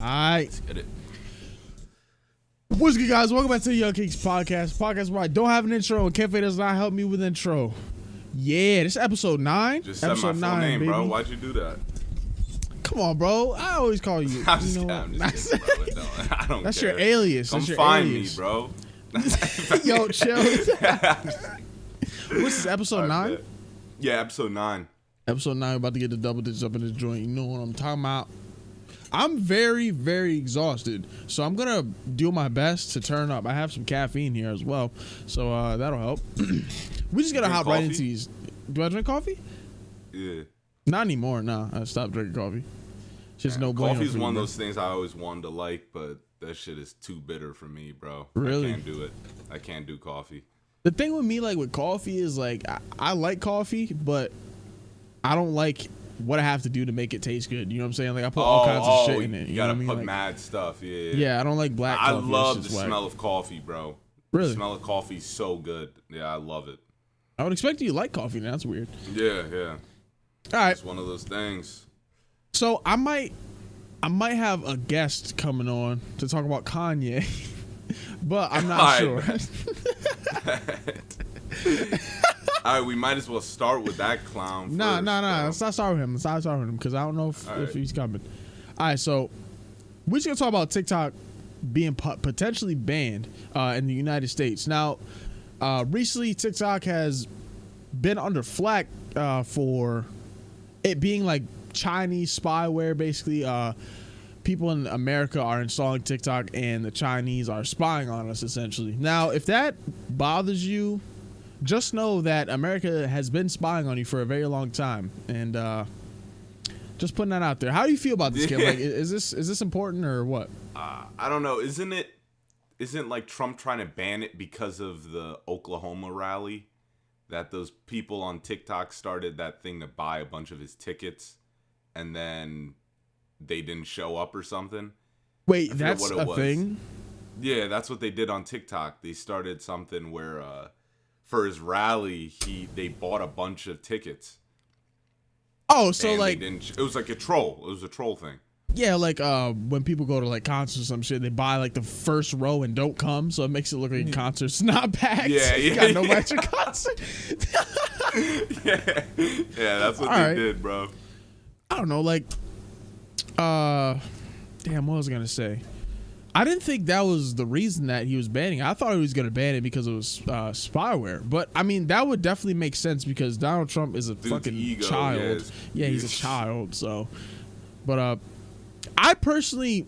Alright. Let's get it. What's good, guys? Welcome back to the Young Kings podcast where I don't have an intro and Kefe does not help me with intro. Yeah, this is episode 9. Just said episode my full 9, name, baby. bro. Why'd you do that? Come on, bro. I always call you. I'm just you know, kidding, bro. I don't That's care. your alias. Come That's your find alias. me, bro. Yo, chill. What's this, episode 9? Yeah, episode 9. Episode 9, about to get the double digits up in this joint. You know what I'm talking about. I'm very, very exhausted, so I'm gonna do my best to turn up. I have some caffeine here as well, so that'll help. We just gotta hop right into these. Do I drink coffee? Yeah. Not anymore. No, I stopped drinking coffee. Just no bueno. Coffee's one of those things I always wanted to like, but that shit is too bitter for me, bro. Really? I can't do it. I can't do coffee. The thing with me, like with coffee, is like I like coffee, but I don't like what I have to do to make it taste good. You know what I'm saying? Like I put all kinds of shit in it. You gotta know what I put mean? mad stuff. Yeah. Yeah, I don't like black coffee. I love the smell of coffee, bro. Really? The smell of coffee is so good. Yeah, I love it. I would expect you to like coffee. Now that's weird. Yeah. All right. It's one of those things. So I might have a guest coming on to talk about Kanye, but I'm not sure. All right, we might as well start with that clown. No. Let's not start with him. Because I don't know if he's coming. All right, so we're just gonna talk about TikTok being potentially banned in the United States. Now, recently TikTok has been under flack for it being like Chinese spyware. Basically, people in America are installing TikTok, and the Chinese are spying on us. Essentially, now if that bothers you, just know that America has been spying on you for a very long time, and just putting that out there. How do you feel about this, kid? Like, is this important or what? I don't know. Isn't like Trump trying to ban it because of the Oklahoma rally? That those people on TikTok started that thing to buy a bunch of his tickets, and then they didn't show up or something. Wait, that's a thing? Yeah, that's what they did on TikTok. They started something where for his rally, they bought a bunch of tickets. Oh, so like it was like a troll. It was a troll thing. Yeah, like when people go to like concerts or some shit, they buy like the first row and don't come, so it makes it look like a concert's not packed. Yeah, you got no at your concert. yeah, that's what they did, bro. I don't know, like, damn, what was I gonna say? I didn't think that was the reason that he was banning it. I thought he was gonna ban it because it was spyware. But I mean, that would definitely make sense because Donald Trump is a fucking child. Yeah, he's a child. So, but I personally,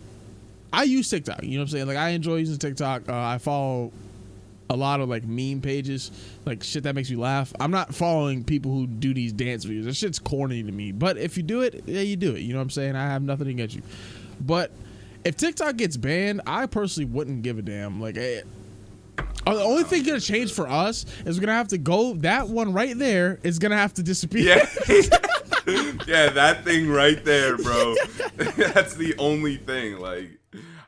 I use TikTok. You know what I'm saying? Like, I enjoy using TikTok. I follow a lot of like meme pages, like shit that makes me laugh. I'm not following people who do these dance videos. That shit's corny to me. But if you do it, yeah, you do it. You know what I'm saying? I have nothing against you. But if TikTok gets banned, I personally wouldn't give a damn. Like, the only thing gonna change for us is we're gonna have to go. That one right there is gonna have to disappear. Yeah. Yeah, that thing right there, bro. That's the only thing. Like,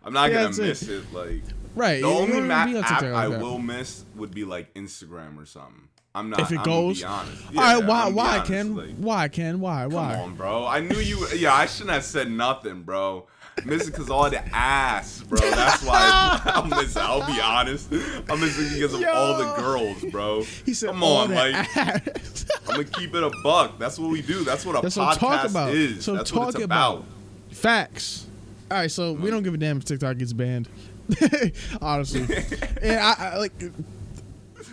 I'm not gonna miss it. Like, right. The only app I will miss would be like Instagram or something. I'm not. If it goes, be honest. Yeah, all right. Why, Ken? Like, why, Ken? Why? Come on, bro. I knew you. Yeah, I shouldn't have said nothing, bro. Missing because all the ass, bro. That's why I'm missing. I'll be honest. I'm missing because of all the girls, bro. He said, "Come on, like, ass. I'm gonna keep it a buck. That's what we do. That's what a podcast is. So that's what it's about. Facts. All right, so we don't give a damn if TikTok gets banned. Honestly, and I like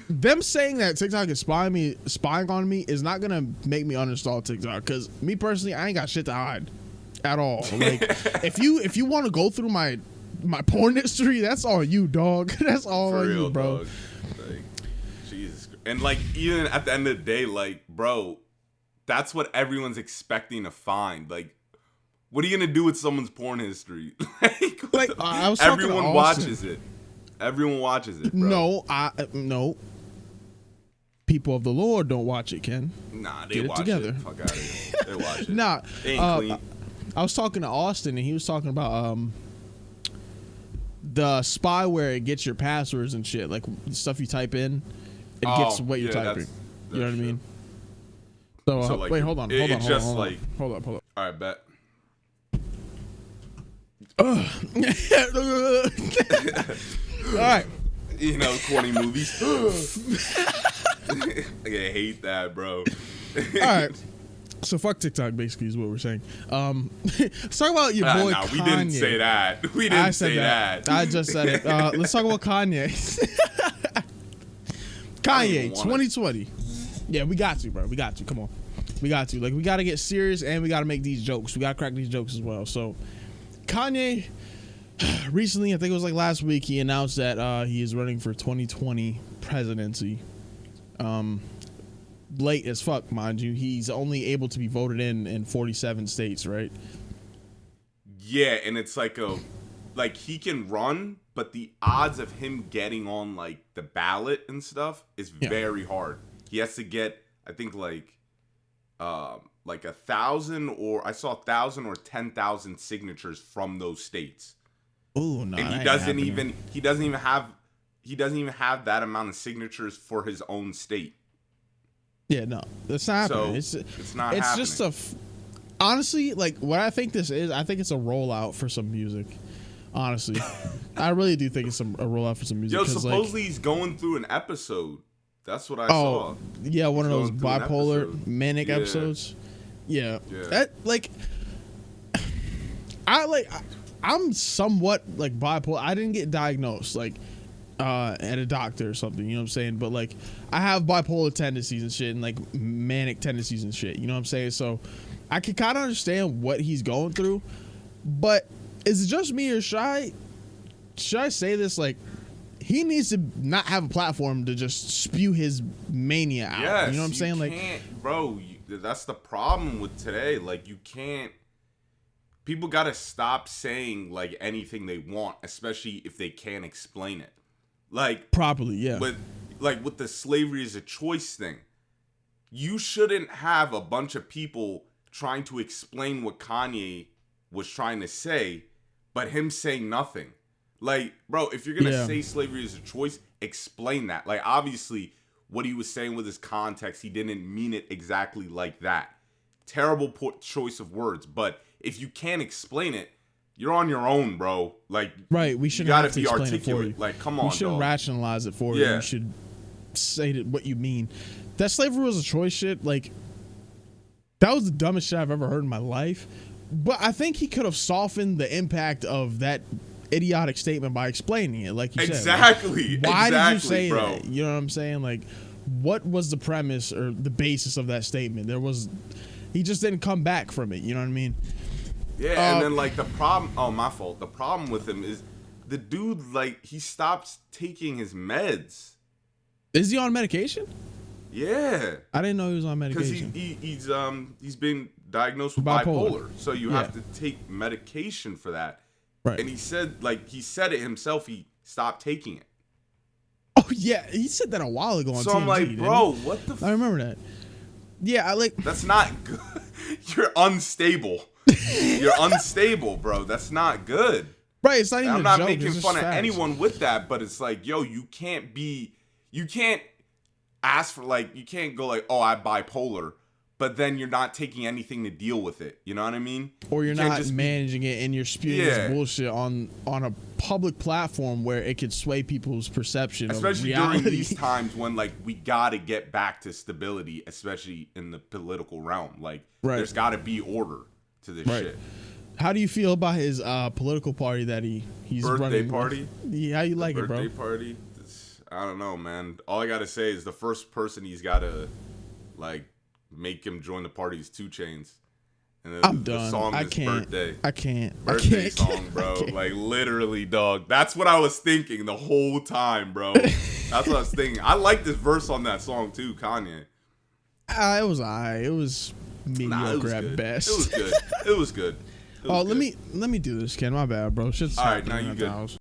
them saying that TikTok is spying on me is not gonna make me uninstall TikTok. Because me personally, I ain't got shit to hide at all. Like, if you want to go through my porn history, that's all you, dog. That's all For real, you, bro. Dog. Like, Jesus. And like, even at the end of the day, like, bro, that's what everyone's expecting to find. Like, what are you gonna do with someone's porn history? like I was talking everyone to watches it. Everyone watches it, bro. No. People of the Lord don't watch it, Ken. Nah, they Get watch it together. Fuck out of here. They watch it. Nah, they ain't clean. I was talking to Austin, and he was talking about the spyware. It gets your passwords and shit, like stuff you type in. It gets what you're typing. You know what I mean? So, like, wait, hold on. All right, bet. All right. You know, corny movies. I hate that, bro. All right. So fuck TikTok, basically, is what we're saying. Let's talk about your boy Kanye. We didn't say that. We didn't say that. I just said it. Let's talk about Kanye. Kanye, 2020. Yeah, we got to, bro. We got to. Come on. We got to. Like, we got to get serious, and we got to make these jokes. We got to crack these jokes as well. So, Kanye, recently, I think it was like last week, he announced that he is running for 2020 presidency. Late as fuck, mind you. He's only able to be voted in 47 states, right? Yeah, and it's like he can run, but the odds of him getting on like the ballot and stuff is very hard. He has to get, I think, like 1,000 or I saw 1,000 or 10,000 signatures from those states. Oh no! And he doesn't even have that amount of signatures for his own state. Yeah, no, that's not happening. So it's not happening. It's just honestly, like, what I think this is, I think it's a rollout for some music. Honestly, I really do think it's a rollout for some music. Yo, supposedly he's going through an episode. That's what I saw. Yeah, one of those bipolar manic episodes. Yeah. That I'm somewhat like bipolar. I didn't get diagnosed at a doctor or something, you know what I'm saying? But like, I have bipolar tendencies and shit, and like manic tendencies and shit, you know what I'm saying? So I can kind of understand what he's going through, but is it just me, or should I say this? Like, he needs to not have a platform to just spew his mania out. Yes, you know what I'm saying? Like, bro, that's the problem with today. Like, you can't. People gotta stop saying like anything they want, especially if they can't explain it. Like, properly, yeah. With the slavery is a choice thing, you shouldn't have a bunch of people trying to explain what Kanye was trying to say, but him saying nothing. Like, bro, if you're gonna say slavery is a choice, explain that. Like, obviously, what he was saying with his context, he didn't mean it exactly like that. Terrible choice of words, but if you can't explain it, you're on your own, bro. Like, right, we shouldn't have to explain it for you. Like, come on, you shouldn't rationalize it for you. You should say what you mean. That slavery was a choice shit, like, that was the dumbest shit I've ever heard in my life. But I think he could have softened the impact of that idiotic statement by explaining it, like you said. Exactly. Like, why did you say bro? that? You know what I'm saying? Like, what was the premise or the basis of that statement? He just didn't come back from it. You know what I mean? Yeah, and then like the problem. Oh, my fault. The problem with him is the dude, like, he stops taking his meds. Is he on medication? Yeah, I didn't know he was on medication. Because he's been diagnosed with bipolar, so you have to take medication for that. Right. And he said it himself. He stopped taking it. Oh yeah, he said that a while ago on TMZ. So I'm like, bro, what the? I remember that. Yeah, That's not good. You're unstable. You're unstable, bro. That's not good. Right. It's not even. I'm not making fun of anyone with that, but it's like, yo, you can't ask for, like, you can't go like, oh, I'm bipolar, but then you're not taking anything to deal with it. You know what I mean? Or you're not just managing it, and you're spewing this bullshit on a public platform where it could sway people's perception, especially of reality. during these times when, like, we got to get back to stability, especially in the political realm. Like, there's got to be order to this shit. How do you feel about his political party that he's birthday running? party? Yeah, how you like it, bro? Birthday party? I don't know, man. All I gotta say is the first person he's gotta, like, make him join the party is 2 Chainz. And then I'm the done. song I is can't. Birthday. I can't. Birthday song, bro. Like, literally, dog. That's what I was thinking the whole time, bro. That's what I was thinking. I like this verse on that song too, Kanye. It was alright. It was mediocre at best. It was good. It was good. Let me do this, Ken. My bad, bro. Shit's all right. Now you good. House.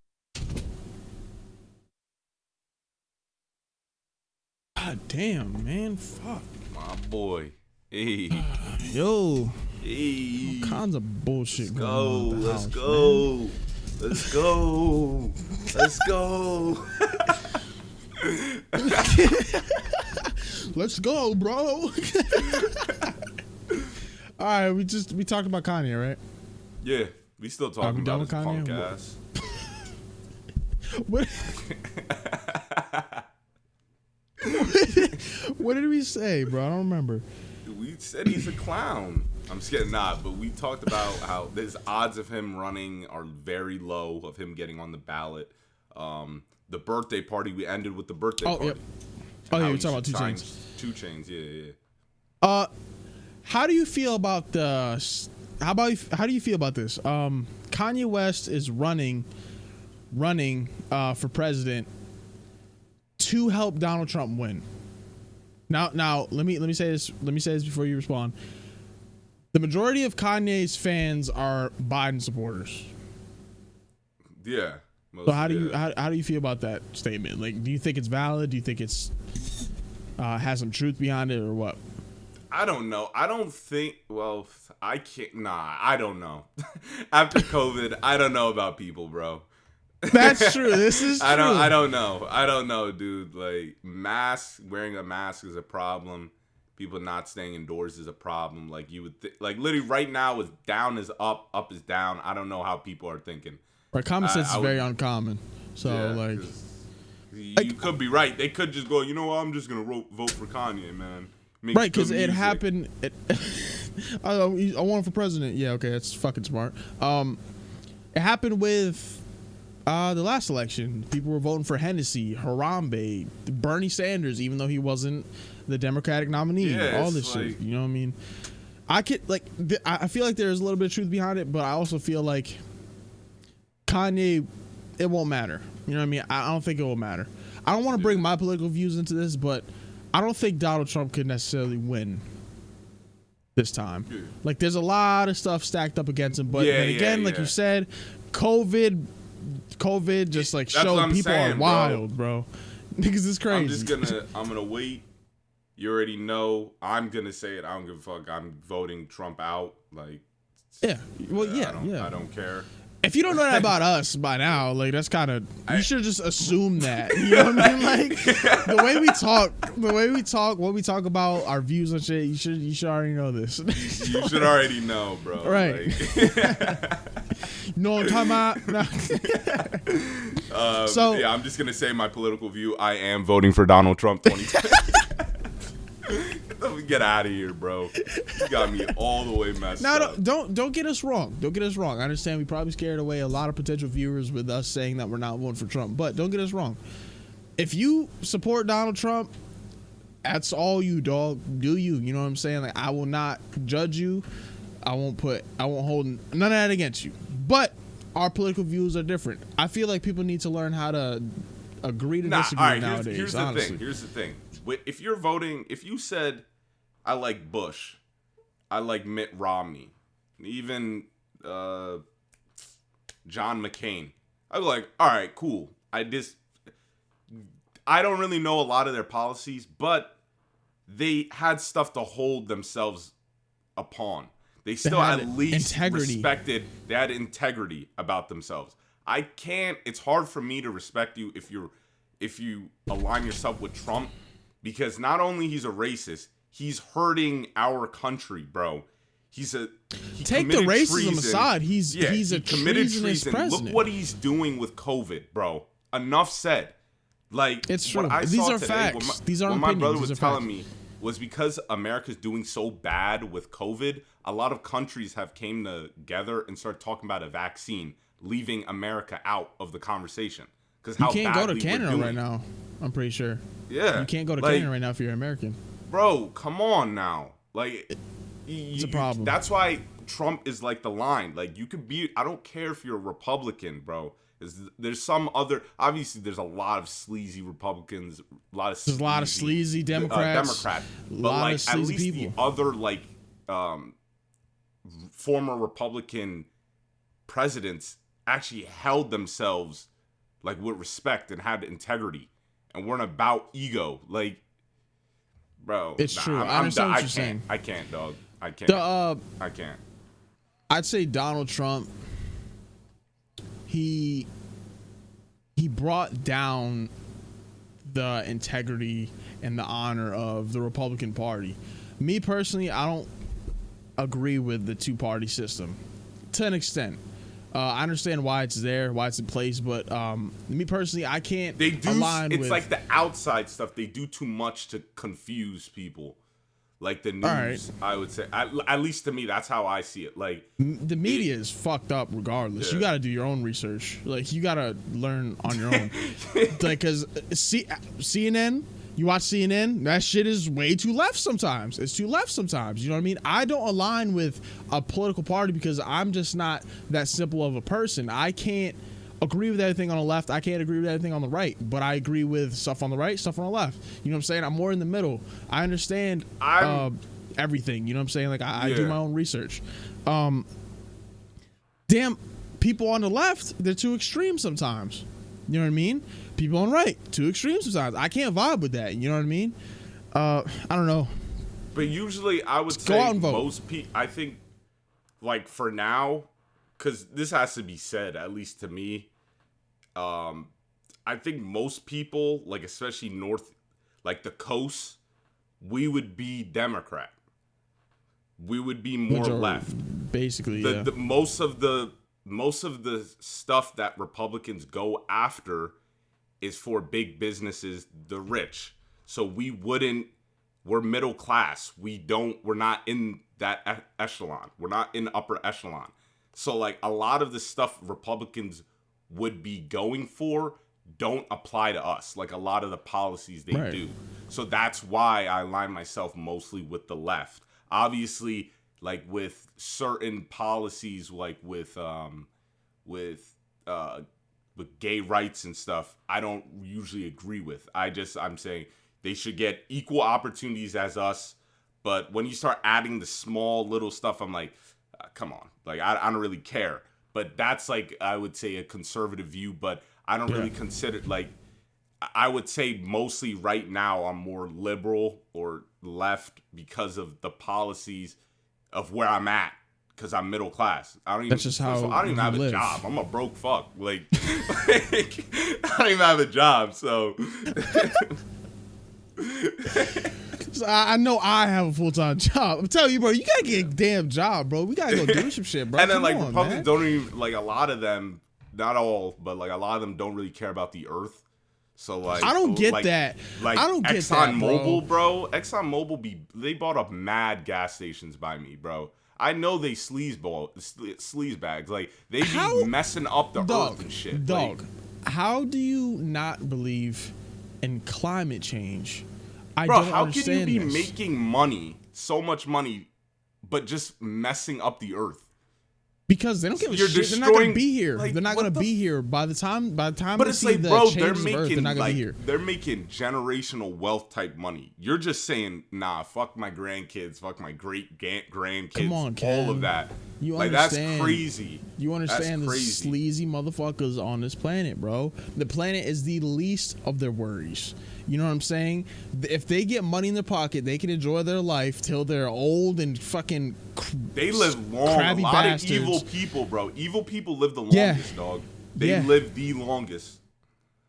God damn, man. Fuck. My boy. Hey. Yo. Hey. All kinds of bullshit going on. Let's go. Let's go. Let's go. Let's go, bro. All right, we talked about Kanye, right? Yeah. We still talking about his punk ass. What? What did we say, bro? I don't remember. We said he's a clown. I'm just kidding, but we talked about how there's odds of him running are very low, of him getting on the ballot. The birthday party, we ended with the birthday party. Yep. Oh, yeah, you're talking about 2 Chainz. 2 Chainz, yeah. How do you feel about the? How do you feel about this? Kanye West is running for president to help Donald Trump win. Now let me say this. Let me say this before you respond. The majority of Kanye's fans are Biden supporters. Yeah. So how do you feel about that statement? Like, do you think it's valid? Do you think it's has some truth behind it, or what? I don't know. I don't think. Well, I can't. Nah, I don't know. After COVID, I don't know about people, bro. That's true. This is true. I don't know, dude. Like, wearing a mask is a problem. People not staying indoors is a problem. Like, you would like literally right now is down is up is down. I don't know how people are thinking. Right, common sense is very uncommon. So yeah, you could be right. They could just go, you know what? I'm just gonna vote for Kanye, man. Right, because it happened. I want him for president. Yeah, okay, that's fucking smart. It happened with the last election. People were voting for Hennessy, Harambe, Bernie Sanders, even though he wasn't the Democratic nominee. Yeah, all this shit. You know what I mean? I feel like there's a little bit of truth behind it, but I also feel like Kanye, it won't matter. You know what I mean? I don't think it will matter. I don't want to bring my political views into this, but I don't think Donald Trump could necessarily win this time. Yeah. Like, there's a lot of stuff stacked up against him, but then again, like you said, COVID just like showed people are wild, bro. Niggas is crazy. I'm gonna wait. You already know. I'm gonna say it. I don't give a fuck. I'm voting Trump out. Like, yeah. Well, I don't care. If you don't know that about us by now, like, that's kind of, you should just assume that. You know what I mean? Like, the way we talk, what we talk about, our views and shit, you should already know this. You should already know, bro. Right. Like, you know what I'm talking about? So yeah, I'm just gonna say my political view. I am voting for Donald Trump 2020. Let me get out of here, bro. You got me all the way messed up. Don't get us wrong. Don't get us wrong. I understand we probably scared away a lot of potential viewers with us saying that we're not voting for Trump. But don't get us wrong. If you support Donald Trump, that's all you, dog. Do you? You know what I'm saying? Like, I will not judge you. I won't hold none of that against you. But our political views are different. I feel like people need to learn how to agree to disagree nowadays. Here's the thing. If you're voting, if you said, I like Bush, I like Mitt Romney, even John McCain, I'd be like, all right, cool. I don't really know a lot of their policies, but they had stuff to hold themselves upon. They still at least respected. They had integrity about themselves. It's hard for me to respect you if you align yourself with Trump, because not only he's a racist, he's hurting our country, bro. Take the racism treason. Aside. He's a committed treason. President. Look what he's doing with COVID, bro. Enough said. Like, it's true. These are facts. These are what opinions. My brother was telling me was because America's doing so bad with COVID, a lot of countries have came together and started talking about a vaccine, leaving America out of the conversation. Because you can't go to Canada right now. I'm pretty sure. Yeah, you can't go to Canada right now if you're American. Bro, come on now. Like, it's a problem. That's why Trump is like the line. Like, you could be. I don't care if you're a Republican, bro. There's some other. Obviously, there's a lot of sleazy Republicans. There's a lot of sleazy Democrats. But like, at least people. The other like former Republican presidents actually held themselves like with respect and had integrity and weren't about ego. Like, bro, it's true. I understand what you're saying. I can't, dog. I can't. I can't. I'd say Donald Trump. He brought down the integrity and the honor of the Republican Party. Me personally, I don't agree with the two-party system to an extent. I understand why it's there, why it's in place, but me personally, I can't align with... It's like the outside stuff. They do too much to confuse people. Like the news, right. I would say. At least to me, that's how I see it. Like the media is fucked up regardless. Yeah. You got to do your own research. Like you got to learn on your own. Like, because CNN... You watch CNN, that shit is way too left sometimes. It's too left sometimes. You know what I mean? I don't align with a political party because I'm just not that simple of a person. I can't agree with everything on the left. I can't agree with everything on the right. But I agree with stuff on the right, stuff on the left. You know what I'm saying? I'm more in the middle. I understand everything. You know what I'm saying? Like, I do my own research. Damn, people on the left, they're too extreme sometimes. You know what I mean? People on the right, too extreme sometimes. I can't vibe with that. You know what I mean? I don't know. But usually I would say most people, I think, like for now, because this has to be said, at least to me, I think most people, like especially north, like the coast, we would be Democrat. We would be more left. Basically, the most of the stuff that Republicans go after is for big businesses, the rich. So we're middle class. We're not in that echelon. We're not in upper echelon. So like a lot of the stuff Republicans would be going for don't apply to us. Like a lot of the policies they do. So that's why I align myself mostly with the left. Obviously, like with certain policies, like with gay rights and stuff, I don't usually agree with. I'm saying they should get equal opportunities as us. But when you start adding the small little stuff, I'm like, come on. Like, I don't really care. But that's like, I would say a conservative view, but I don't really consider, like, I would say mostly right now I'm more liberal or left because of the policies of where I'm at. Because I'm middle class. I don't even have a job. I'm a broke fuck. Like I don't even have a job. So I know I have a full-time job. I'm telling you, bro, you gotta get a damn job, bro. We gotta go do some shit, bro. And then Republicans don't even, like, a lot of them, not all, but like a lot of them don't really care about the earth. So like I don't get that. Like I don't get ExxonMobil, bro. ExxonMobil they bought up mad gas stations by me, bro. I know they sleaze bags. Like, they be messing up the earth and shit. Dog, how do you not believe in climate change? Bro, how can you be making money, so much money, but just messing up the earth? Because they don't give a shit. They're not gonna be here. Like, they're not gonna be here by the time. But it's like, bro, they're not gonna be here. They're making generational wealth type money. You're just saying, nah, fuck my grandkids, fuck my great grandkids. Come on, Ken. All of that. You like, understand? That's crazy. You understand the sleazy motherfuckers on this planet, bro? The planet is the least of their worries. You know what I'm saying? If they get money in their pocket, they can enjoy their life till they're old and fucking. They live long. A lot of evil people, bro. Evil people live the longest, dog. They live the longest.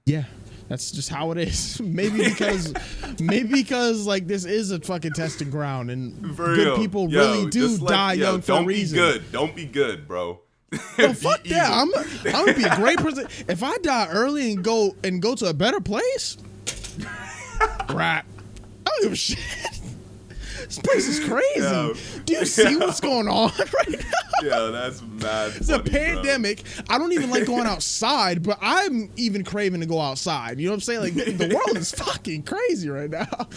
Yeah, that's just how it is. maybe because like this is a fucking testing ground, and good people really do die young for a reason. Don't be good, bro. No, fuck that. I'm gonna be a great person. If I die early and go to a better place. Right. I don't give a shit. This place is crazy. Yo. Do you see what's going on right now? Yeah, that's mad. It's a pandemic. Bro. I don't even like going outside, but I'm even craving to go outside. You know what I'm saying? Like, the world is fucking crazy right now.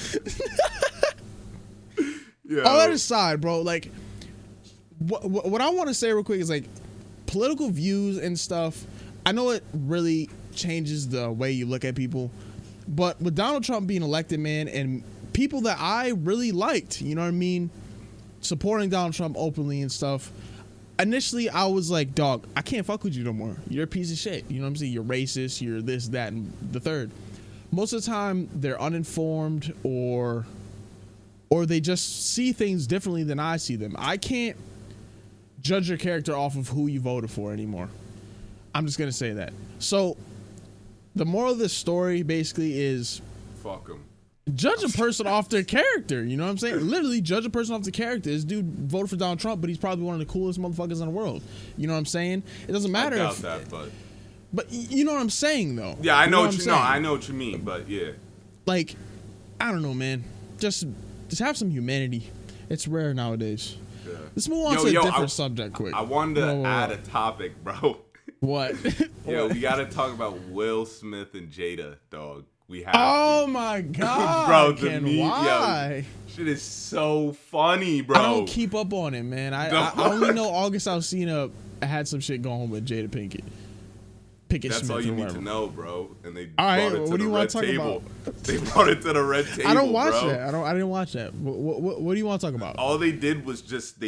Yeah. All that aside, bro, like, what I want to say real quick is, like, political views and stuff, I know it really changes the way you look at people. But with Donald Trump being elected, man, and people that I really liked, you know what I mean, supporting Donald Trump openly and stuff, initially I was like, dog, I can't fuck with you no more. You're a piece of shit. You know what I'm saying? You're racist. You're this, that, and the third. Most of the time, they're uninformed or they just see things differently than I see them. I can't judge your character off of who you voted for anymore. I'm just going to say that. So... the moral of this story basically is... fuck him. Judge a person off their character. You know what I'm saying? Literally judge a person off the character. This dude voted for Donald Trump, but he's probably one of the coolest motherfuckers in the world. You know what I'm saying? It doesn't matter. I doubt that, but you know what I'm saying, though. Yeah, I know what you know. I know what you mean, but yeah. Like, I don't know, man. Just have some humanity. It's rare nowadays. Yeah. Let's move on to a different subject quick. I wanted to add a topic, bro. What? Yo, we got to talk about Will Smith and Jada, dog. We have to. My God. Bro, why? Yo, shit is so funny, bro. I don't keep up on it, man. I only know August Alsina had some shit going with Jada Pinkett. That's Smith all you need to know, bro. And they brought it to the red table. They brought it to the red table. I don't watch that. I didn't watch that. What do you want to talk about? All they did was just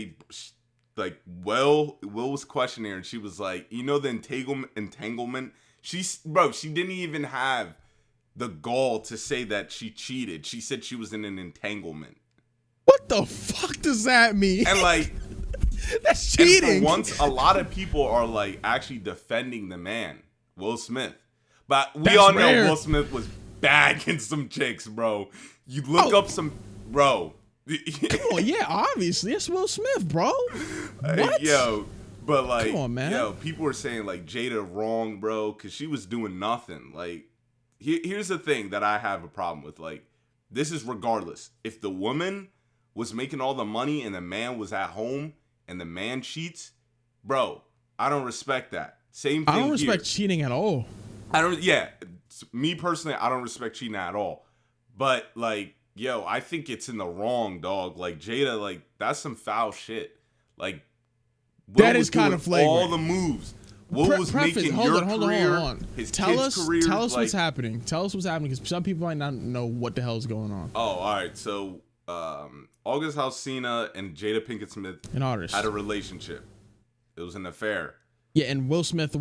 Will was questioning her, and she was like, you know, the entanglement. She didn't even have the gall to say that she cheated. She said she was in an entanglement. What the fuck does that mean? And like, that's cheating. And for once, a lot of people are like actually defending the man, Will Smith. But we all know Will Smith was bagging some chicks, bro. You look up some, bro. Come on, yeah, obviously it's Will Smith, bro. What? Yo, but like, come on, man. Yo, people were saying like Jada wrong, bro, because she was doing nothing. Like, here's the thing that I have a problem with. Like, this is regardless. If the woman was making all the money and the man was at home and the man cheats, bro, I don't respect that. Same thing. I don't respect cheating at all. Yeah, me personally, I don't respect cheating at all. But like, yo, I think it's in the wrong, dog. Like, Jada, like, that's some foul shit. Like, Will that is kind of flagrant. All the moves. Will was making your career, his kid's career. Tell us what's happening. Tell us what's happening, because some people might not know what the hell's going on. Oh, all right. So, August Alsina and Jada Pinkett Smith had a relationship. It was an affair. Yeah, and Will Smith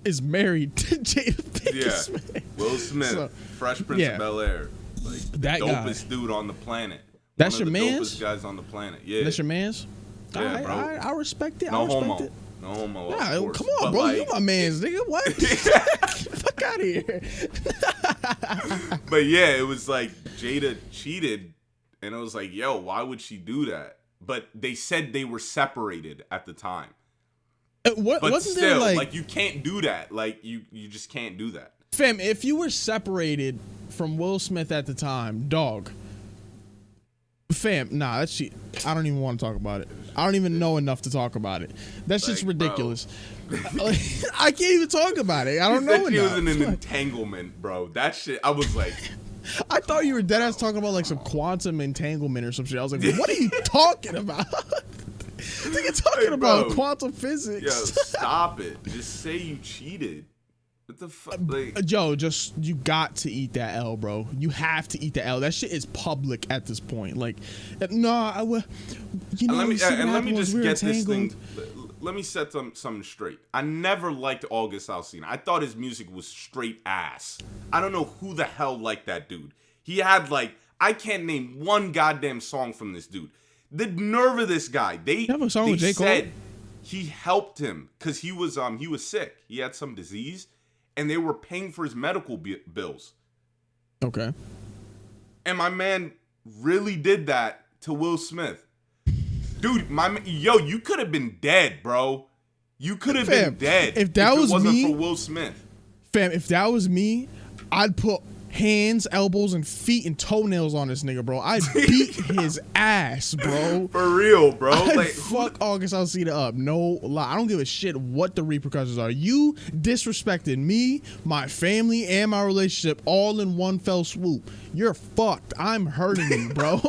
is married to Jada Pinkett Smith. Yeah, Will Smith, so, Fresh Prince of Bel-Air. Like, that dopest dude on the planet. That's your man's? Dopest guys on the planet. Yeah. That's your man's? Yeah, bro. I respect it. No I respect homo. it. No homo. Nah, course. Come on, but bro. Like, you my man's, nigga. What? Fuck out of here. But yeah, it was like Jada cheated, and it was like, yo, why would she do that? But they said they were separated at the time. But wasn't still, there like you can't do that. Like you just can't do that. Fam, if you were separated from Will Smith at the time, dog. Fam, nah, that's shit. I don't even want to talk about it. I don't even know enough to talk about it. That's just ridiculous. I can't even talk about it. I don't know enough. She was in an entanglement, bro. That shit, I was like... I thought you were deadass talking about like some quantum entanglement or some shit. I was like, what are you talking about? You're talking about quantum physics. Yo, stop it. Just say you cheated. What the fuck? Like, Joe, you got to eat that L, bro. You have to eat the L. That shit is public at this point. Like, no, you know. Let me just get this thing. Let me set something straight. I never liked August Alsina. I thought his music was straight ass. I don't know who the hell liked that dude. He had like, I can't name one goddamn song from this dude. The nerve of this guy. They said he helped him because he was sick. He had some disease. And they were paying for his medical bills. Okay. And my man really did that to Will Smith. Dude, you could have been dead, bro. You could have been dead if it wasn't for Will Smith. Fam, if that was me, I'd put hands, elbows, and feet and toenails on this nigga, bro. I'd beat his ass, bro. For real, bro. Like, fuck August Alsina up. No lie. I don't give a shit what the repercussions are. You disrespected me, my family, and my relationship all in one fell swoop. You're fucked. I'm hurting you, bro.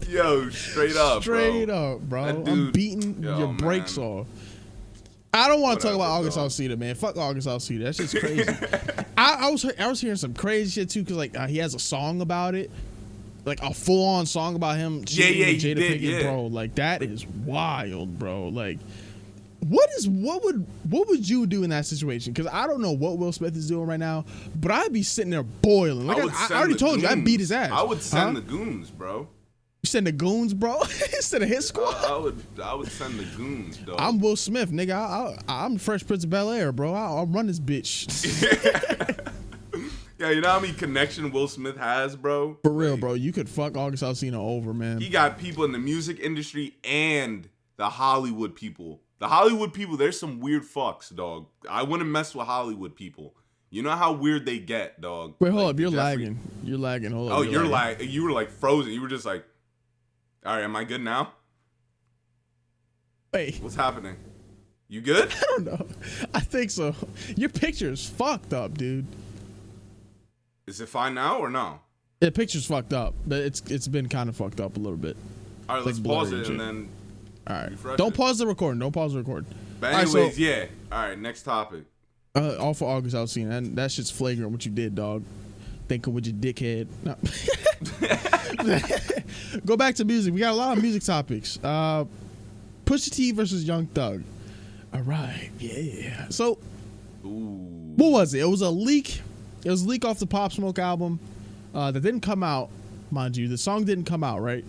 Yo, straight up, bro. I'm beating your brakes off. I don't want to talk about August Alsina, man. Fuck August Alsina. That's just crazy. I was hearing some crazy shit too, because like he has a song about it, like a full on song about him cheating with Jada Pinkett, bro. Like that is wild, bro. Like what would you do in that situation? Because I don't know what Will Smith is doing right now, but I'd be sitting there boiling. Like I already told you, I'd beat his ass. I would send the goons, bro. You send the goons, bro? Instead of his squad? I would send the goons, dog. I'm Will Smith, nigga. I'm Fresh Prince of Bel-Air, bro. I'll run this bitch. Yeah, you know how many connection Will Smith has, bro? For real, bro. You could fuck August Alsina over, man. He got people in the music industry and the Hollywood people. The Hollywood people, there's some weird fucks, dog. I wouldn't mess with Hollywood people. You know how weird they get, dog. Wait, hold up. You're lagging. You're lagging. Hold up. Oh, you're lagging. You were like frozen. You were just like, all right, am I good now? Wait. What's happening? You good? I don't know. I think so. Your picture's fucked up, dude. Is it fine now or no? The picture's fucked up, but it's been kind of fucked up a little bit. All right, let's pause it and then. All right. Don't pause the recording. Don't pause the recording. But anyways, yeah. All right, next topic. All for August Alsina. That shit's flagrant what you did, dog. Thinking with your dickhead. No. Go back to music. We got a lot of music topics. Pusha T versus Young Thug. All right. Yeah. So, what was it? It was a leak. It was a leak off the Pop Smoke album that didn't come out, mind you. The song didn't come out, right?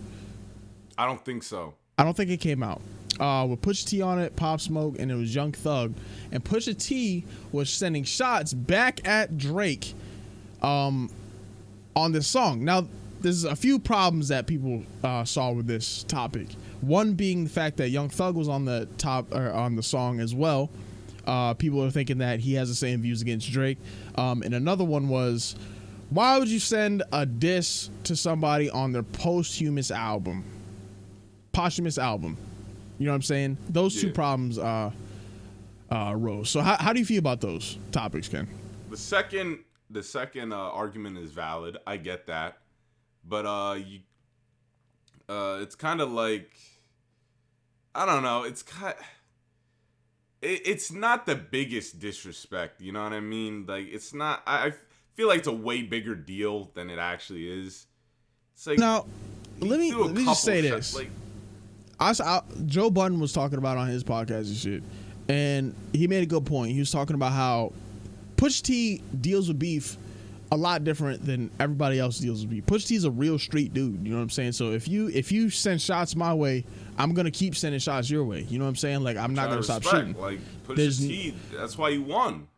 I don't think so. I don't think it came out. With Pusha T on it, Pop Smoke, and it was Young Thug. And Pusha T was sending shots back at Drake on this song. Now, there's a few problems that people saw with this topic. One being the fact that Young Thug was on the on the song as well. People are thinking that he has the same views against Drake. And another one was, why would you send a diss to somebody on their posthumous album? Posthumous album. You know what I'm saying? Those two problems rose. So how do you feel about those topics, Ken? The second argument is valid. I get that. But it's kind of like, I don't know. It's not the biggest disrespect. You know what I mean? Like, it's not. I feel like it's a way bigger deal than it actually is. It's like, now, let me just say this. Like, Joe Budden was talking about on his podcast and shit, and he made a good point. He was talking about how Pusha T deals with beef a lot different than everybody else deals with beef. Pusha T's a real street dude, you know what I'm saying? So if you send shots my way, I'm gonna keep sending shots your way. You know what I'm saying? Like, I'm not gonna stop shooting. Like, Pusha T, that's why you won.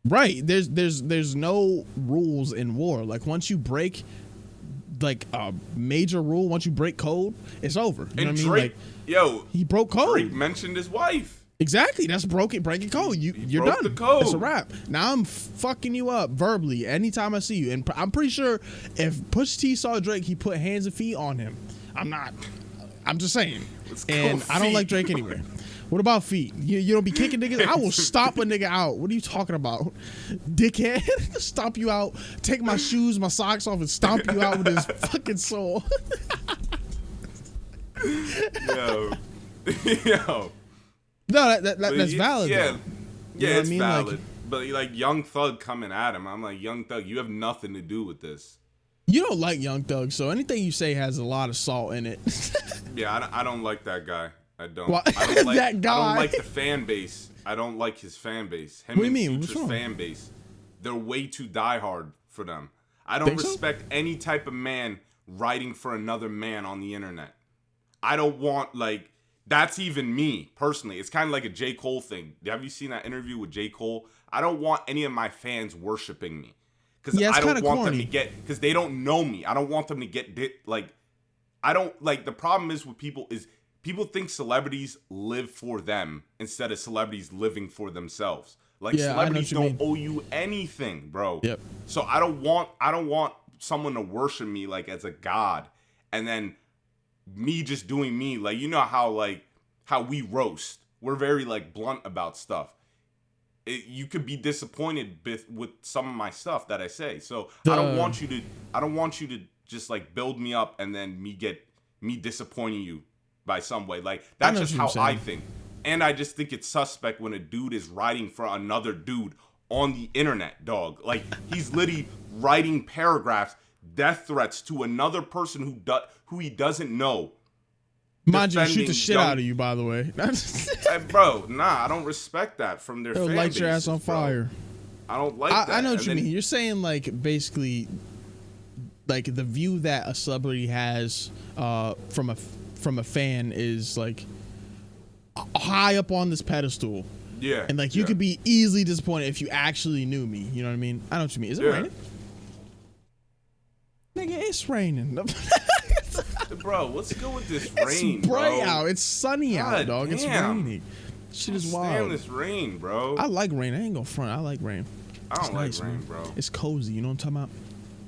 Right. There's no rules in war. Like, once you break like a major rule, once you break code, it's over. You know what I mean? Drake, like, he broke code. Drake mentioned his wife. Exactly. That's breaking code. You're broke done. The code. It's a wrap. Now I'm fucking you up verbally anytime I see you. And I'm pretty sure if Pusha T saw Drake, he put hands and feet on him. I'm just saying. And I don't like Drake anyway. What about feet? You don't be kicking niggas? I will stomp a nigga out. What are you talking about? Dickhead. Stomp you out. Take my shoes, my socks off, and stomp you out with his fucking soul. Yo. No, that's valid. Yeah, though. It's valid. Like, but like Young Thug coming at him, I'm like, Young Thug, you have nothing to do with this. You don't like Young Thug, so anything you say has a lot of salt in it. Yeah, I don't like that guy. I don't. Well, I don't like that guy. I don't like the fan base. I don't like his fan base. Him what do you mean? Future's fan base. They're way too diehard for them. I don't respect any type of man writing for another man on the internet. I don't want, like, that's even me personally. It's kind of like a J. Cole thing. Have you seen that interview with J. Cole? I don't want any of my fans worshiping me. Because I don't want them to get, because they don't know me. I don't want them to get, the problem is with people is people think celebrities live for them instead of celebrities living for themselves. Like, celebrities don't owe you anything, bro. Yep. So I don't want someone to worship me like as a god, and then me just doing me. Like, you know how we roast. We're very like blunt about stuff. You could be disappointed with some of my stuff that I say. So I don't want you to just like build me up and then me disappointing you by some way. Like, that's just how I think. And I just think it's suspect when a dude is writing for another dude on the internet, dog. Like, he's literally writing paragraphs, death threats to another person who he doesn't know. Mind you, shoot the shit out of you, by the way. Hey, bro, nah, I don't respect that from their fan bases. Light your ass on fire. I don't like that. I know what you mean. You're saying, like, basically, like, the view that a celebrity has from a fan is, like, high up on this pedestal. Yeah. And, like, you could be easily disappointed if you actually knew me. You know what I mean? I know what you mean. Is it raining? Nigga, it's raining. Bro, what's good with this It's rain, bright bro? out. It's sunny out, dog. It's damn. raining. Shit is Stand wild. this rain, bro. I like rain. I ain't gonna front. I like rain. I don't It's like nice, rain, man. bro. It's cozy. You know what I'm talking about?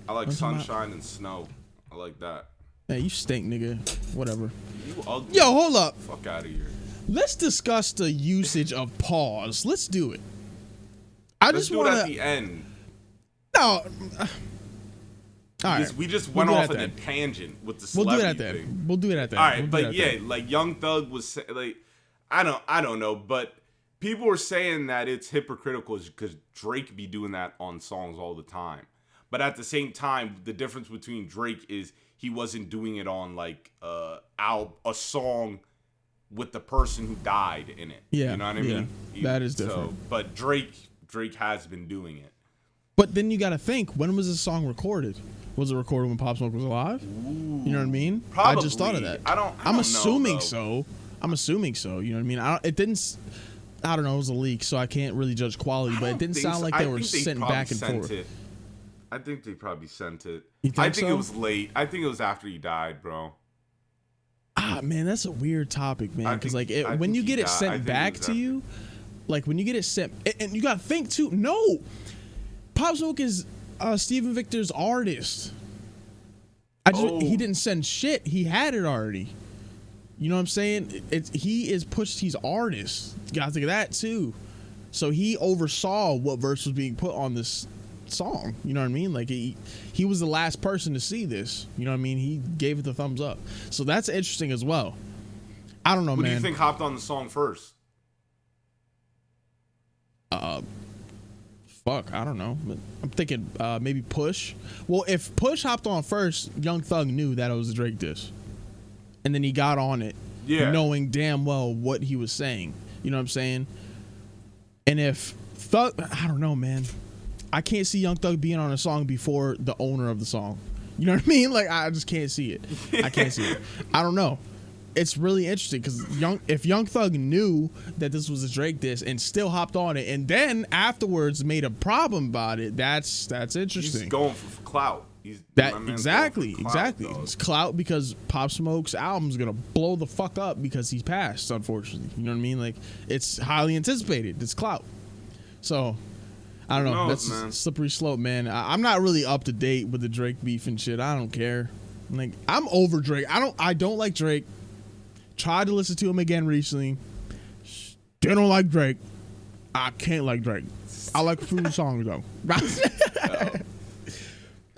I like I'm talking sunshine and snow. I like that. Hey, you stink, nigga. Whatever. You ugly. Yo, hold up. Fuck out of here. Let's discuss the usage of pause. Let's do it. I Let's just do want it at to. the end. No. All right. We just We'll went do it off at in a the tangent with the We'll do celebrity it at that. thing. We'll do it at that. All right, We'll do but it at yeah, that. like Young Thug was like, I don't know, but people were saying that it's hypocritical because Drake be doing that on songs all the time. But at the same time, the difference between Drake is he wasn't doing it on like a song with the person who died in it. Yeah, you know what I yeah. mean? That is different. But Drake has been doing it. But then you got to think, when was this song recorded? Was it recorded when Pop Smoke was alive? Ooh, You know what I mean? probably. I just thought of that. I'm assuming so. I'm assuming so. You know what I mean? It didn't. I don't know. It was a leak, so I can't really judge quality. But it didn't sound like they were sent back and forth. I think they probably sent it. You think I think so? it was late. I think it was after he died, bro. Ah, man, that's a weird topic, man. Because like when think you he get it died. I sent think it back was to after. you, like when you get it sent, and you got to think too. No, Pop Smoke is Steven Victor's artist. He didn't send shit. He had it already. You know what I'm saying? He's artist. You gotta think of that too. So he oversaw what verse was being put on this song. You know what I mean? Like he was the last person to see this. You know what I mean? He gave it the thumbs up. So that's interesting as well. I don't know, Who man. do you think hopped on the song first? Fuck, I don't know. I'm thinking maybe Push. Well, if Push hopped on first, Young Thug knew that it was a Drake diss. And then he got on it, knowing damn well what he was saying. You know what I'm saying? And if Thug, I don't know, man. I can't see Young Thug being on a song before the owner of the song. You know what I mean? Like, I just can't see it. I can't see it. I don't know. It's really interesting because if Young Thug knew that this was a Drake diss and still hopped on it and then afterwards made a problem about it, that's interesting. He's going for clout. Exactly. Dog. It's clout because Pop Smoke's album's gonna blow the fuck up because he's passed, unfortunately. You know what I mean? Like, it's highly anticipated. It's clout. So I don't know. That's a slippery slope, man. I'm not really up to date with the Drake beef and shit. I don't care. Like, I'm over Drake. I don't like Drake. Tried to listen to him again recently. Still don't like Drake. I can't like Drake. I like a few songs though.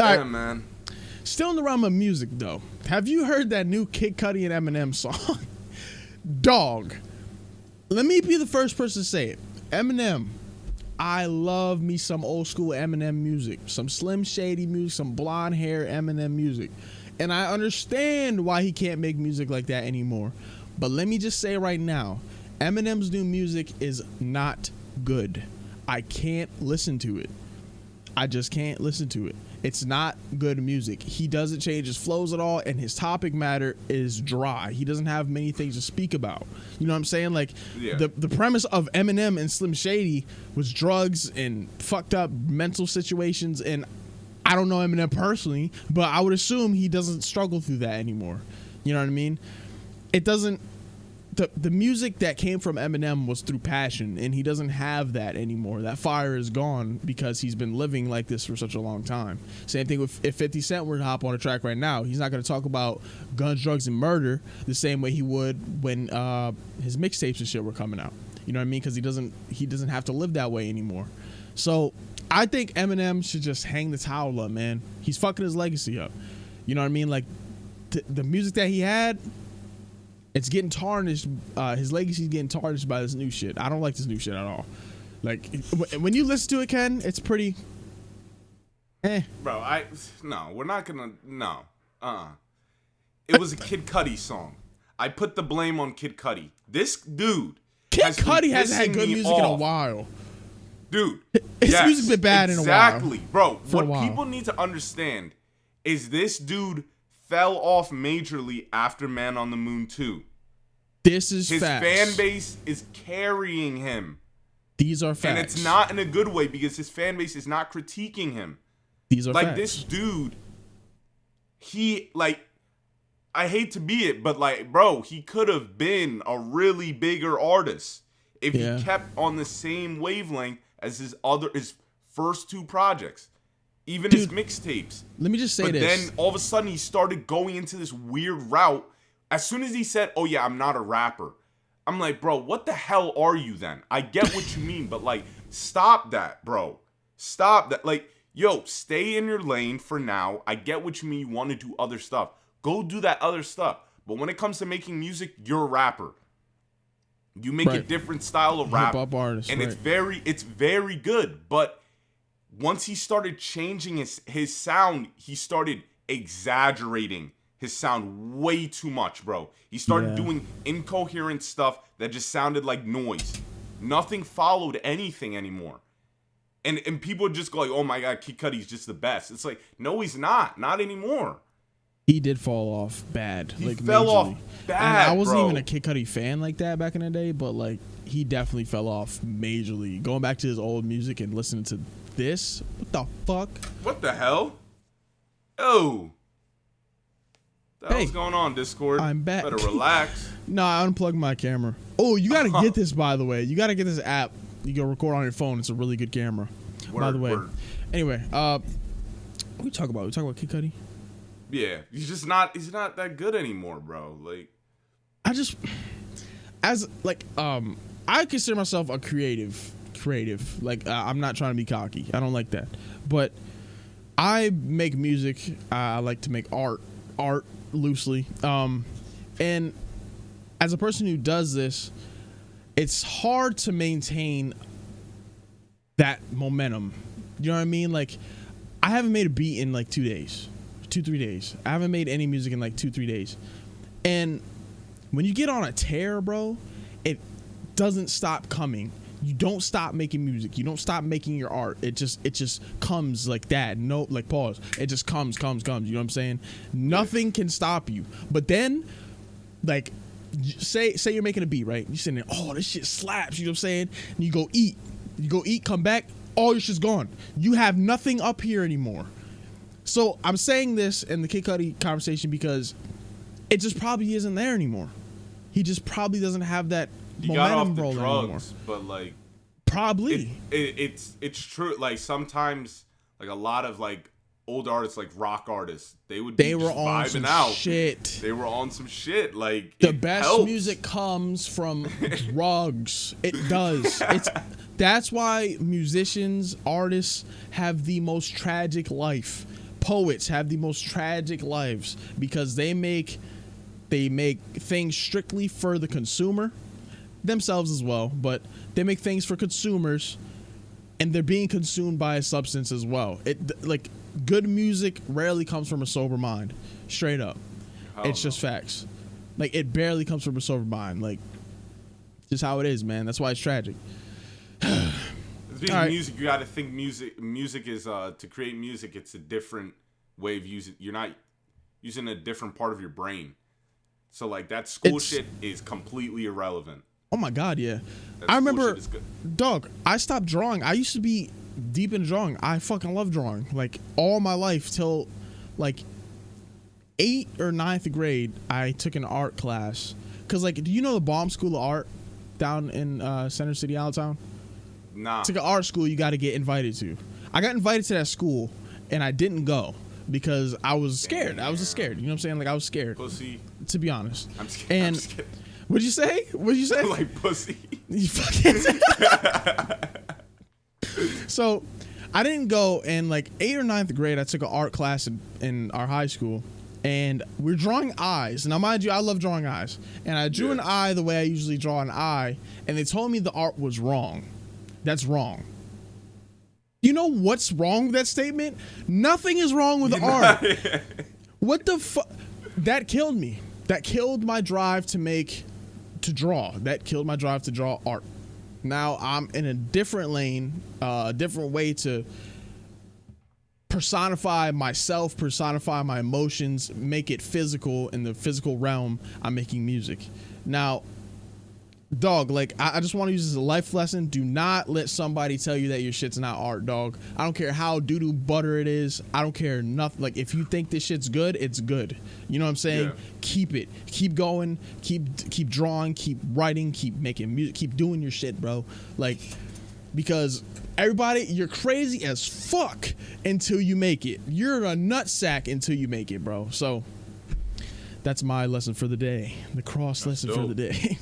All right, man. Still in the realm of music though. Have you heard that new Kid Cudi and Eminem song? Dog. Let me be the first person to say it. Eminem. I love me some old school Eminem music. Some Slim Shady music. Some blonde hair Eminem music. And I understand why he can't make music like that anymore. But let me just say right now, Eminem's new music is not good. I can't listen to it. I just can't listen to it. It's not good music. He doesn't change his flows at all, and his topic matter is dry. He doesn't have many things to speak about. You know what I'm saying? Like, the premise of Eminem and Slim Shady was drugs and fucked up mental situations, and I don't know Eminem personally, but I would assume he doesn't struggle through that anymore. You know what I mean? It doesn't. The music that came from Eminem was through passion, and he doesn't have that anymore. That fire is gone because he's been living like this for such a long time. Same thing with if 50 Cent were to hop on a track right now, he's not going to talk about guns, drugs, and murder the same way he would when his mixtapes and shit were coming out. You know what I mean? Because he doesn't have to live that way anymore. So I think Eminem should just hang the towel up, man. He's fucking his legacy up. You know what I mean? Like, the music that he had, it's getting tarnished. His legacy's getting tarnished by this new shit. I don't like this new shit at all. Like, when you listen to it, Ken, it's pretty. Bro, we're not gonna. No. It was a Kid Cudi song. I put the blame on Kid Cudi. This dude. Kid Cudi hasn't had good music in a while. Dude. His music's been bad in a while. Exactly. Bro, what people need to understand is this dude fell off majorly after Man on the Moon 2. This is his facts. fan base is carrying him. These are facts. And it's not in a good way because his fan base is not critiquing him. These are like facts. This dude he, like, I hate to be it, but, like, bro, he could have been a really bigger artist if he kept on the same wavelength as his first 2 projects, even his mixtapes. Let me just say this. But then all of a sudden he started going into this weird route. As soon as he said, "Oh yeah, I'm not a rapper," I'm like, bro, what the hell are you then? I get what you mean, but like, stop that, bro. Stop that. Like, yo, stay in your lane for now. I get what you mean. You want to do other stuff. Go do that other stuff. But when it comes to making music, you're a rapper. You make a different style of rap, hip-hop artist, and it's very good. But once he started changing his sound, he started exaggerating his sound way too much, bro. He started doing incoherent stuff that just sounded like noise. Nothing followed anything anymore. And people would just go like, "Oh my God, Kid Cudi's just the best." It's like, no, he's not. Not anymore. He did fall off bad. He fell off bad, and I wasn't bro. even a Kid Cudi fan like that back in the day, but like he definitely fell off majorly. Going back to his old music and listening to this, what the fuck? What the hell? Oh. What the hell's going on, Discord? I'm back. Better relax. No, I unplugged my camera. Oh, you gotta get this, by the way. You gotta get this app. You can record on your phone. It's a really good camera. By the way. Anyway, what we talk about? We talk about Kid Cudi? Yeah, he's not that good anymore, bro. Like, I consider myself a creative. Like, I'm not trying to be cocky. I don't like that. But I make music. I like to make art loosely. And as a person who does this, it's hard to maintain that momentum. You know what I mean? Like, I haven't made a beat in like 3 days. I haven't made any music in like 2-3 days. And when you get on a tear, bro, it doesn't stop coming. You don't stop making music. You don't stop making your art. It just comes like that. No, like, pause. It just comes. You know what I'm saying? Nothing can stop you. But then, like, say you're making a beat, right? You're sitting there, oh, this shit slaps. You know what I'm saying? And you go eat, come back, all your shit's gone. You have nothing up here anymore. So I'm saying this in the Kid Cudi conversation because it just probably isn't there anymore. He just probably doesn't have that momentum rolling anymore. But like, probably it's true. Like, sometimes, like, a lot of like old artists, like rock artists, they were on vibing out. Shit. They were on some shit. Like, the best music comes from drugs. It does. That's why musicians, artists have the most tragic life. Poets have the most tragic lives because they make things strictly for the consumer, themselves as well, but they make things for consumers and they're being consumed by a substance as well. Like, good music rarely comes from a sober mind, straight up. It's just facts. Like, it barely comes from a sober mind. Like, just how it is, man. That's why it's tragic. Music, you gotta think music is to create music, it's a different way of using. You're not using a different part of your brain. So like, that school shit is completely irrelevant. Oh my God, yeah. I remember, dog, I stopped drawing. I used to be deep in drawing. I fucking love drawing. Like, all my life till like 8th or 9th grade, I took an art class. Cause like, do you know the Baum School of Art down in Center City, Allentown? Nah. It's like an art school you got to get invited to. I got invited to that school and I didn't go because I was scared. Damn. I was just scared. You know what I'm saying? Like, I was scared. Pussy. To be honest. I'm scared. And I'm scared. What'd you say? Like, pussy. You fucking. So, I didn't go. And like 8th or 9th grade, I took an art class in our high school. And we're drawing eyes. Now, mind you, I love drawing eyes. And I drew an eye the way I usually draw an eye. And they told me the art was wrong. That's wrong. You know what's wrong with that statement? Nothing is wrong with the art. What the fuck? That killed me. That killed my drive to draw. That killed my drive to draw art. Now I'm in a different lane, a different way to personify myself, personify my emotions, make it physical. In the physical realm, I'm making music. Now, Dog, like, I just want to use this as a life lesson. Do not let somebody tell you that your shit's not art, dog. I don't care how doo-doo butter it is. I don't care nothing. Like, if you think this shit's good, it's good. You know what I'm saying? Yeah. Keep it. Keep going. Keep drawing. Keep writing. Keep making music. Keep doing your shit, bro. Like, because everybody, you're crazy as fuck until you make it. You're a nutsack until you make it, bro. So, that's my lesson for the day. The cross lesson for the day.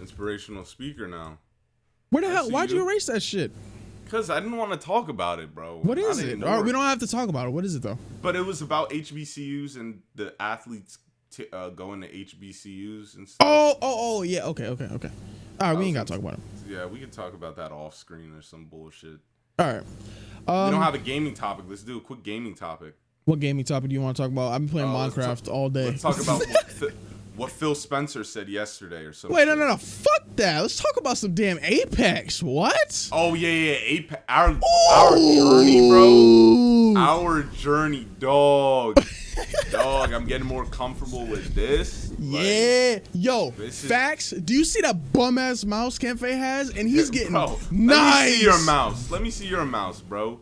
Inspirational speaker now. Where the hell? Why'd you erase that shit? Because I didn't want to talk about it, bro. What is it? All right, we don't have to talk about it. What is it, though? But it was about HBCUs and the athletes going to HBCUs and stuff. Oh, yeah. Okay. All right, we ain't got to talk about it. Yeah, we could talk about that off screen or some bullshit. All right. We don't have a gaming topic. Let's do a quick gaming topic. What gaming topic do you want to talk about? I've been playing Minecraft all day. Let's talk about what Phil Spencer said yesterday or something. Wait, no. Fuck that. Let's talk about some damn Apex. What? Oh, yeah. Apex. Our journey, bro. Our journey, dog. Dog, I'm getting more comfortable with this. Yeah. Yo, facts. Do you see that bum-ass mouse Kenfei has? And he's getting nice. Let me see your mouse. Let me see your mouse, bro.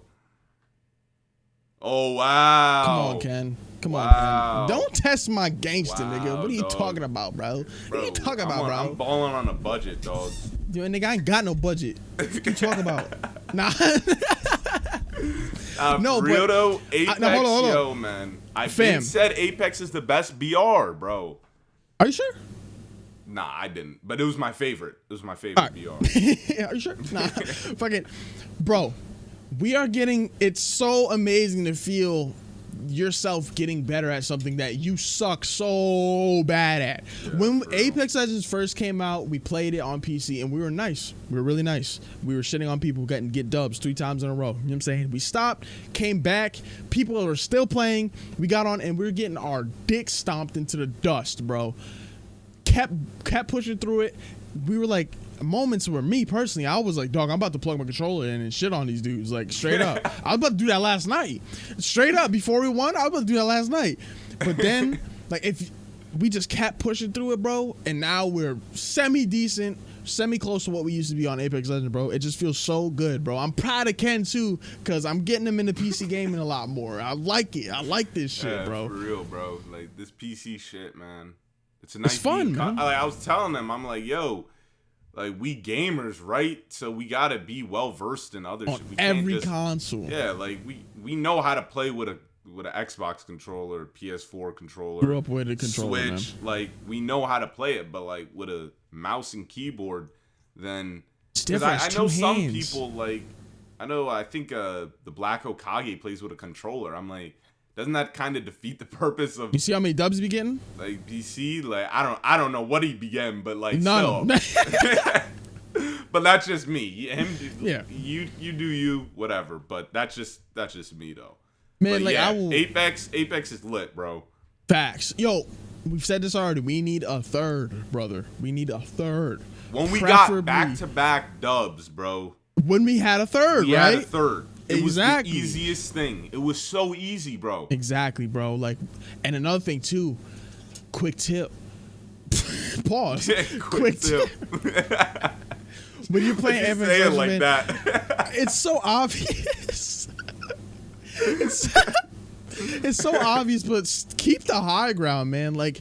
Oh, wow. Come on, Ken. Come on, Ken. Don't test my gangster, nigga. What are you talking about, bro? What are you talking about, bro? I'm balling on a budget, dog. Yo, nigga, I ain't got no budget. What you talking about? Nah. No, real though, Apex, hold on. Yo, man. I said Apex is the best BR, bro. Are you sure? Nah, I didn't. But it was my favorite. It was my favorite BR. Are you sure? Nah. Fucking, bro. We are getting. It's so amazing to feel yourself getting better at something that you suck so bad at. Yeah, when Apex Legends first came out, we played it on PC and we were nice. We were really nice. We were shitting on people get dubs 3 times in a row. You know what I'm saying? We stopped, came back. People were still playing. We got on and we were getting our dick stomped into the dust, bro. Kept pushing through it. We were like, moments where me personally, I was like, dog, I'm about to plug my controller in and shit on these dudes, like straight up. I was about to do that last night. Straight up, before we won, I was about to do that last night. But then, like, if we just kept pushing through it, bro, and now we're semi-decent, semi-close to what we used to be on Apex Legends, bro. It just feels so good, bro. I'm proud of Ken, too, because I'm getting him into PC gaming a lot more. I like it. I like this shit, bro. For real, bro. Like, this PC shit, man. It's a nice fun, man. I was telling them, I'm like, yo, like, we gamers, right? So we gotta be well versed in other shit. We every console. Yeah, like we know how to play with an Xbox controller, PS4 controller. Grew up with a controller, Switch. Man. Like, we know how to play it, but like with a mouse and keyboard, then it's different. I know some people like I think the Black Hokage plays with a controller. I'm like, doesn't that kind of defeat the purpose of? You see how many dubs he be getting? Like PC, like I don't know what he be getting, but like none. Still. But that's just me. Yeah. You do you, whatever. But that's just me though. Man, but like yeah, I will. Apex is lit, bro. Facts. Yo, we've said this already. We need a third, brother. We need a third. When we got back-to-back dubs, bro. When we had a third, we right? Had a third. It exactly. was the easiest thing. It was so easy, bro. Exactly, bro. Like, and another thing too. Quick tip. Pause. Yeah, quick tip. When you're playing Apex Legends, like that. It's so obvious. It's so obvious, but keep the high ground, man. Like,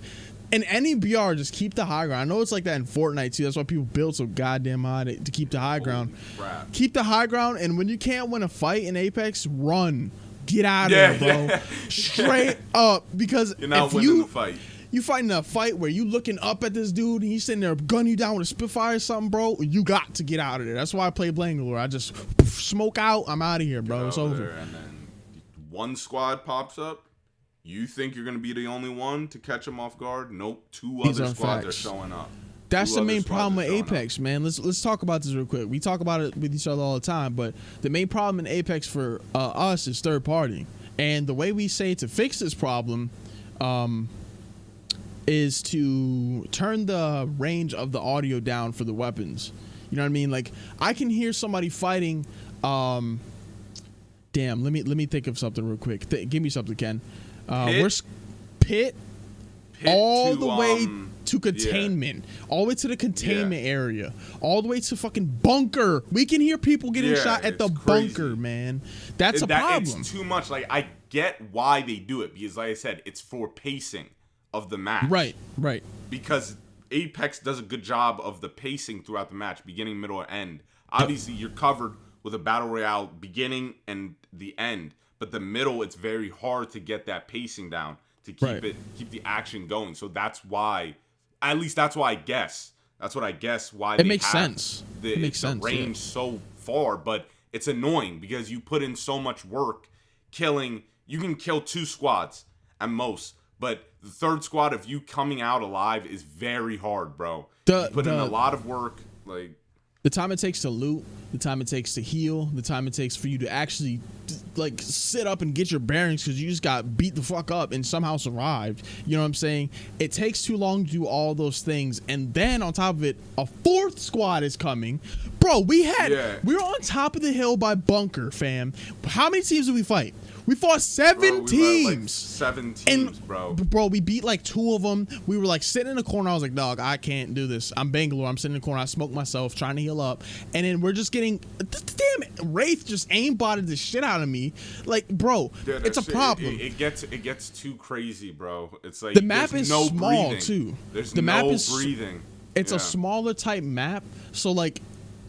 in any BR, just keep the high ground. I know it's like that in Fortnite too. That's why people build so goddamn high to keep the high ground. Crap. Keep the high ground, and when you can't win a fight in Apex, run. Get out of there, bro. Straight up, because you're not winning the fight. You fighting a fight where you looking up at this dude and he's sitting there gunning you down with a Spitfire or something, bro. You got to get out of there. That's why I play Bangalore. I just smoke out. I'm out of here, bro. It's over. And then one squad pops up. You think you're gonna be the only one to catch them off guard? Nope. 2 other squads are showing up. That's the main problem with Apex, man. Let's talk about this real quick. We talk about it with each other all the time, but the main problem in Apex for us is third party. And the way we say to fix this problem, is to turn the range of the audio down for the weapons. You know what I mean? Like, I can hear somebody fighting. Damn, let me think of something real quick. Give me something, Ken. Where's Pit all the way to containment, all the way to the containment area, all the way to fucking bunker. We can hear people getting shot at the bunker, man. That's a problem. It's too much. Like, I get why they do it because, like I said, it's for pacing of the match. Right. Because Apex does a good job of the pacing throughout the match, beginning, middle, or end. Obviously, you're covered with a battle royale beginning and the end, but the middle, it's very hard to get that pacing down to keep the action going. So that's why, at least that's why I guess. That's what I guess why it makes sense. It makes sense. Range so far, but it's annoying because you put in so much work killing. You can kill 2 squads at most, but the third squad of you coming out alive is very hard, bro. You put in a lot of work, like the time it takes to loot, the time it takes to heal, the time it takes for you to actually like sit up and get your bearings because you just got beat the fuck up and somehow survived. You know what I'm saying? It takes too long to do all those things, and then on top of it, a 4th squad is coming. Bro, we were on top of the hill by bunker, fam. How many teams did we fight? We fought 7 teams. Like 7 teams, bro. Bro, we beat like 2 of them. We were like sitting in the corner. I was like, dog, I can't do this. I'm Bangalore. I'm sitting in the corner. I smoke myself, trying to heal up. And then we're just getting, damn it, Wraith just aimbotted the shit out of me. Like, bro, it's a problem. It gets too crazy, bro. It's like the map is small breathing. too. There's the map is breathing. It's a smaller type map. So like,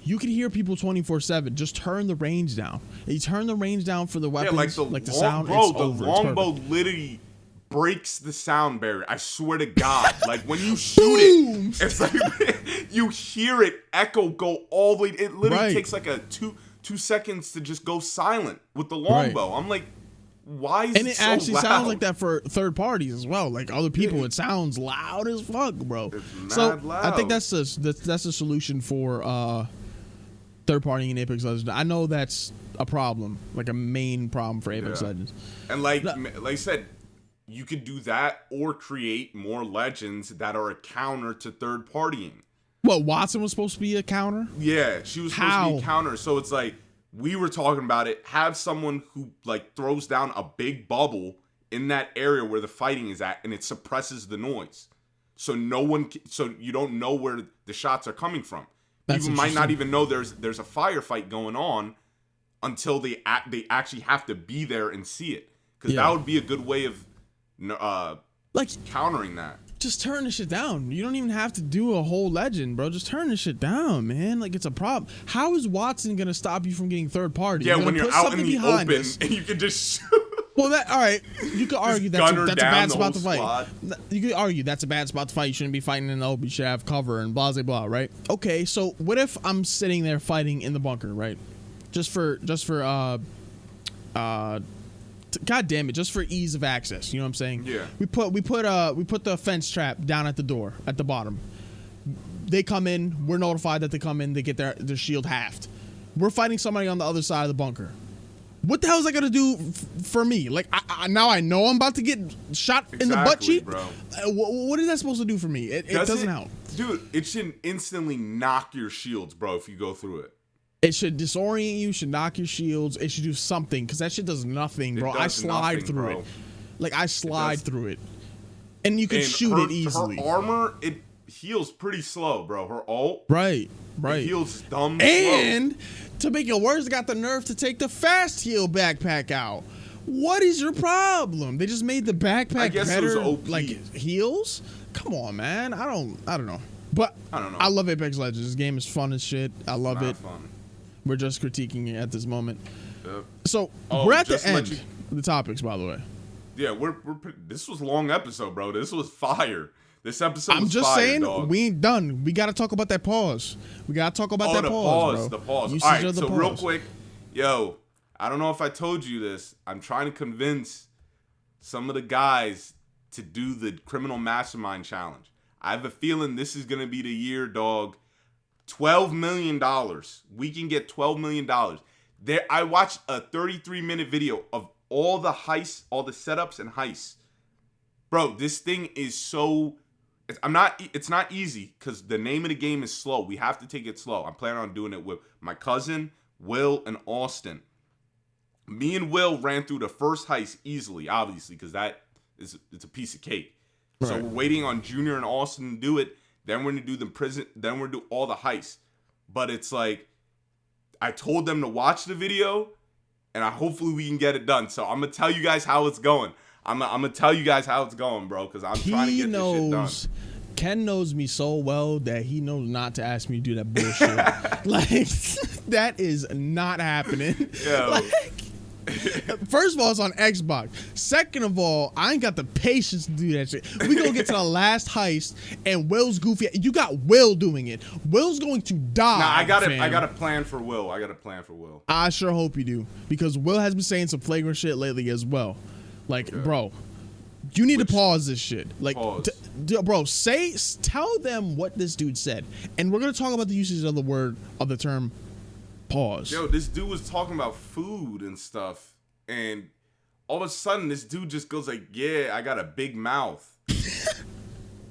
you can hear people 24/7. Just turn the range down. You turn the range down for the weapons, like the sound. Bro, the longbow literally breaks the sound barrier. I swear to God. Like when you shoot it, it's like you hear it echo go all the way. It literally takes like a two seconds to just go silent with the longbow. I'm like, why is it so loud? And it actually sounds like that for third parties as well. Like other people, it sounds loud as fuck, bro. It's mad loud. I think that's the solution for third party in Apex Legends. I know that's a problem, like a main problem for Apex Legends. And like I said, you could do that or create more legends that are a counter to third partying. What, Watson was supposed to be a counter? Yeah, she was supposed to be a counter. So it's like, we were talking about it. Have someone who like throws down a big bubble in that area where the fighting is at, and it suppresses the noise, so so you don't know where the shots are coming from. People might not even know there's a firefight going on until they actually have to be there and see it, because that would be a good way of like countering that. Just turn this shit down. You don't even have to do a whole legend, bro. Just turn this shit down, man. Like, it's a problem. How is Watson gonna stop you from getting third party? Yeah, when you're out in the open and you can just shoot. Well, all right. You could argue that's a bad spot to fight. You could argue that's a bad spot to fight. You shouldn't be fighting in the open. You should have cover and blah, blah, blah, right? Okay, so what if I'm sitting there fighting in the bunker, right? Just for God damn it, just for ease of access. You know what I'm saying? Yeah. We put the fence trap down at the door at the bottom. They come in. We're notified that they come in. They get their shield halved. We're fighting somebody on the other side of the bunker. What the hell is that gonna do for me? Like, now I know I'm about to get shot in the butt cheek, bro. What is that supposed to do for me? It doesn't help, dude. It should instantly knock your shields, bro, if you go through it. It should disorient you, should knock your shields. It should do something, because that shit does nothing, bro. I slide through it. Like, I slide through it. And you can shoot it easily. Her armor, it heals pretty slow, bro. Her ult. Right. It heals dumb slow. And to make it worse, they got the nerve to take the fast heal backpack out. What is your problem? They just made the backpack better, like, heals? Come on, man. I don't know. But I don't know. I love Apex Legends. This game is fun as shit. I love it. Fun. We're just critiquing it at this moment. Yep. So we're at the end of the topics, by the way. Yeah, this was a long episode, bro. This was fire. This episode was I'm just fire, saying, dog. we ain't done. We got to talk about that pause. We got to talk about that pause, bro. The pause. Usage all right, of the so pause. real quick, yo, I don't know if I told you this. I'm trying to convince some of the guys to do the Criminal Mastermind Challenge. I have a feeling this is going to be the year, dog. $12 million. We can get $12 million. I watched a 33-minute video of all the heists, all the setups and heists. Bro, this thing is so... It's not easy, because the name of the game is slow. We have to take it slow. I'm planning on doing it with my cousin, Will, and Austin. Me and Will ran through the first heist easily, obviously, because it's a piece of cake. So we're waiting on Junior and Austin to do it. Then we're gonna do the prison. Then we're gonna do all the heists. But it's like, I told them to watch the video, and hopefully we can get it done. So I'm gonna tell you guys how it's going. I'm gonna tell you guys how it's going, bro, because I'm trying to get this shit done. Ken knows me so well that he knows not to ask me to do that bullshit. Like, that is not happening. Yo. Like, first of all, it's on Xbox. Second of all, I ain't got the patience to do that shit. We gonna get to the last heist, and Will's goofy. You got Will doing it. Will's going to die. Nah, I got a plan for Will. I sure hope you do, because Will has been saying some flagrant shit lately as well. Like, bro, you need to pause this shit. Like, bro, tell them what this dude said, and we're gonna talk about the usage of the term pause. Yo, this dude was talking about food and stuff, and all of a sudden this dude just goes like, yeah, I got a big mouth.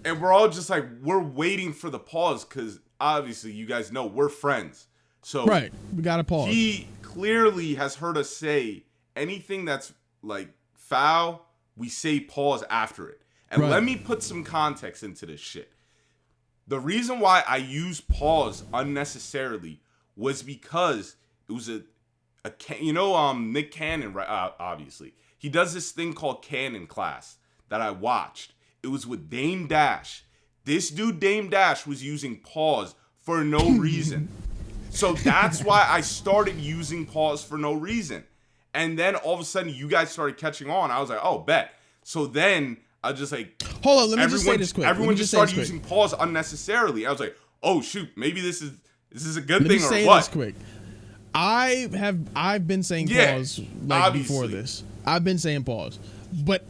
And we're all just like, we're waiting for the pause, because obviously you guys know we're friends. So right, we gotta pause. He clearly has heard us say anything that's like foul, we say pause after it. And let me put some context into this shit. The reason why I use pause unnecessarily was because it was Nick Cannon, obviously. He does this thing called Cannon class that I watched. It was with Dame Dash. This dude, Dame Dash, was using pause for no reason. So that's why I started using pause for no reason. And then all of a sudden, you guys started catching on. I was like, oh, bet. So then I just like, hold on, let me just say this quick. Everyone just started using pause unnecessarily. I was like, oh shoot, maybe this is a good thing or what? Let me say this quick. I've been saying pause before this. I've been saying pause, but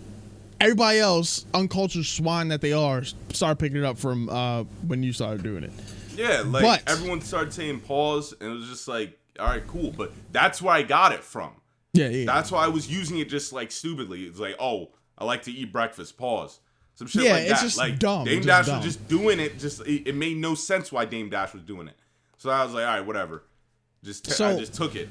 everybody else, uncultured swine that they are, started picking it up from when you started doing it. Yeah, like everyone started saying pause, and it was just like, all right, cool. But that's where I got it from. Yeah. That's why I was using it just like stupidly. It's like, oh, I like to eat breakfast. Pause. Some shit like that. Yeah, it's just like dumb. Dame Dash was just doing it. It made no sense why Dame Dash was doing it. So I was like, all right, whatever. I just took it.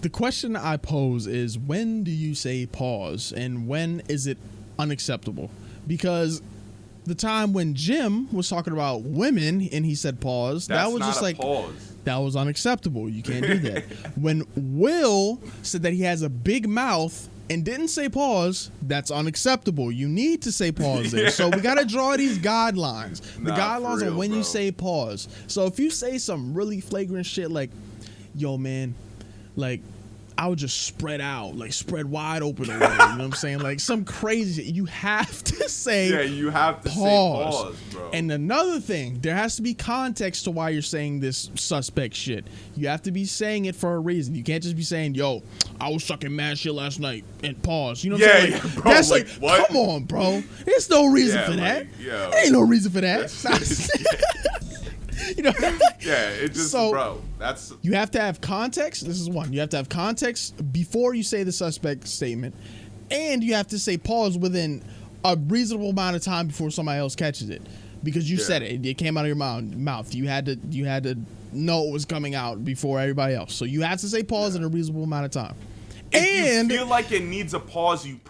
The question I pose is, when do you say pause, and when is it unacceptable? Because the time when Jim was talking about women and he said pause, that was just like pause. That was unacceptable. You can't do that. When Will said that he has a big mouth and didn't say pause, that's unacceptable. You need to say pause there. So we got to draw these guidelines. The guidelines on when you say pause. So if you say some really flagrant shit like, yo, man, like, I would just spread out, like spread wide open over there, you know what I'm saying? Like some crazy shit. You have to say you have to say pause, bro. And another thing, there has to be context to why you're saying this suspect shit. You have to be saying it for a reason. You can't just be saying, yo, I was sucking mad shit last night, and pause. You know what I'm saying? Like, bro, that's like what? Come on, bro. There's no reason for that. There ain't no reason for that. You know, it's just, bro, that's... You have to have context. This is one. You have to have context before you say the suspect statement, and you have to say pause within a reasonable amount of time before somebody else catches it, because you said it. It came out of your mouth. You had to know it was coming out before everybody else. So you have to say pause in a reasonable amount of time. If you feel like it needs a pause, you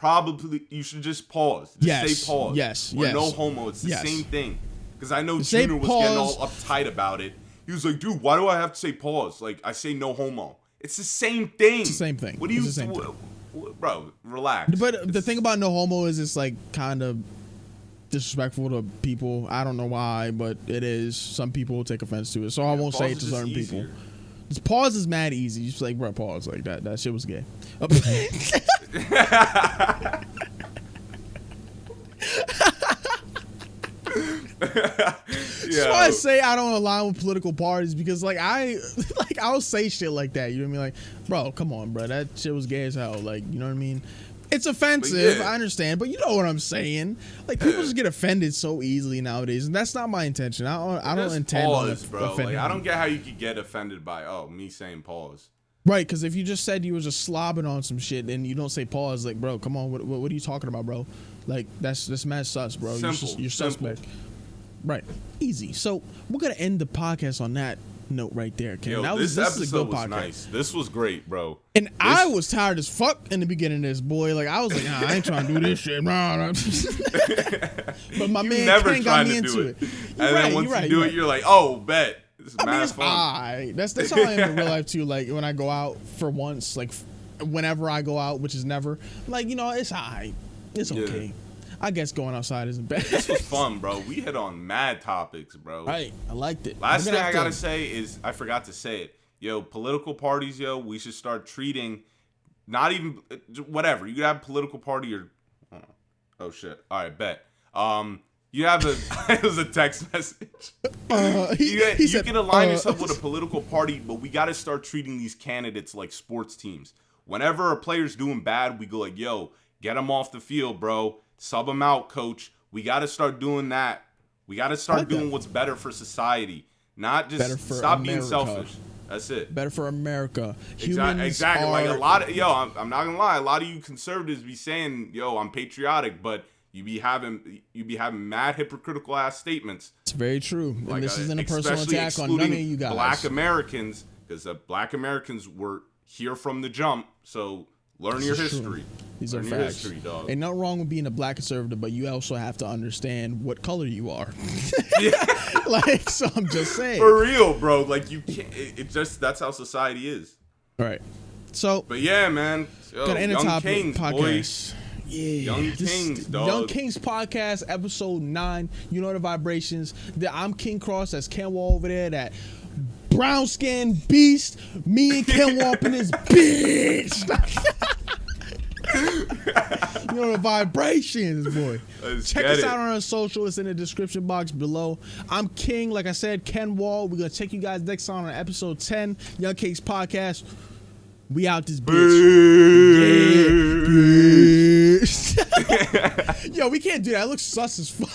should just pause. Just say pause. Yes. Or no homo. It's the same thing. Because I know Junior was getting all uptight about it. He was like, dude, why do I have to say pause? Like, I say no homo. It's the same thing. It's the same thing. What do you... Bro, relax. But the thing about no homo is it's like kind of disrespectful to people. I don't know why, but it is. Some people will take offense to it. So I won't say it to certain people. This pause is mad easy. You just like, bro, pause. Like, that shit was gay. That's why I say I don't align with political parties, because I'll say shit like that. You know what I mean? Like, bro, come on, bro, that shit was gay as hell. Like, you know what I mean? It's offensive, I understand, but you know what I'm saying. Like, people just get offended so easily nowadays, and that's not my intention. I don't intend pause, bro. Like, I don't get how you could get offended by me saying pause. Right, because if you just said you was just slobbing on some shit and you don't say pause, like, bro, come on, what are you talking about, bro? Like, that's mad sus, bro. You're suspect. Right. Easy. So we're going to end the podcast on that note right there, Ken. Yo, this episode is a good was podcast. nice. This was great, bro. And I was tired as fuck in the beginning of this, boy. Like, I was like, nah, I ain't trying to do this shit. But my man Ken got me into it. And then once you do it, you're like, oh, bet. This is mad fun. That's how I am in real life, too. Like, when I go out for once, like, whenever I go out, which is never, like, you know, it's all right. It's okay. I guess going outside isn't bad. This was fun, bro. We hit on mad topics, bro. Right. I liked it. Last thing I gotta say is, I forgot to say it. Yo, political parties, we should start treating, not even, whatever. You could have a political party or, oh shit. All right, bet. You have it was a text message. You can align yourself with a political party, but we gotta start treating these candidates like sports teams. Whenever a player's doing bad, we go like, yo, get him off the field, bro. Sub him out, coach. We got to start doing that. We got to start doing what's better for society. Not just stop being selfish. That's it. Better for America. Exactly. Like a lot of, I'm not gonna lie. A lot of you conservatives be saying, yo, I'm patriotic, but you be having mad hypocritical ass statements. It's very true. And this isn't a personal attack on none of you guys. Black Americans, because Black Americans were here from the jump. So learn your history. These are facts. History, dog. Ain't nothing wrong with being a black conservative, but you also have to understand what color you are. Like, so I'm just saying. For real, bro. Like, you can't. It just, that's how society is. All right. So. But yeah, man. Yo, Young Kyngs podcast. Boy. Yeah. Young Kyngs, dog. Young Kyngs podcast, episode 9. You know the vibrations. I'm King Cross. That's Ken Wall over there. That brown skin beast. Me and Ken Wall up in this bitch. You know the vibrations, boy. Check us out on our social. It's in the description box below. I'm King, like I said, Ken Wall. We're gonna check you guys next time on episode 10, Young Kyngs podcast. We out this bitch. Yeah. Yo, we can't do that. It looks sus as fuck.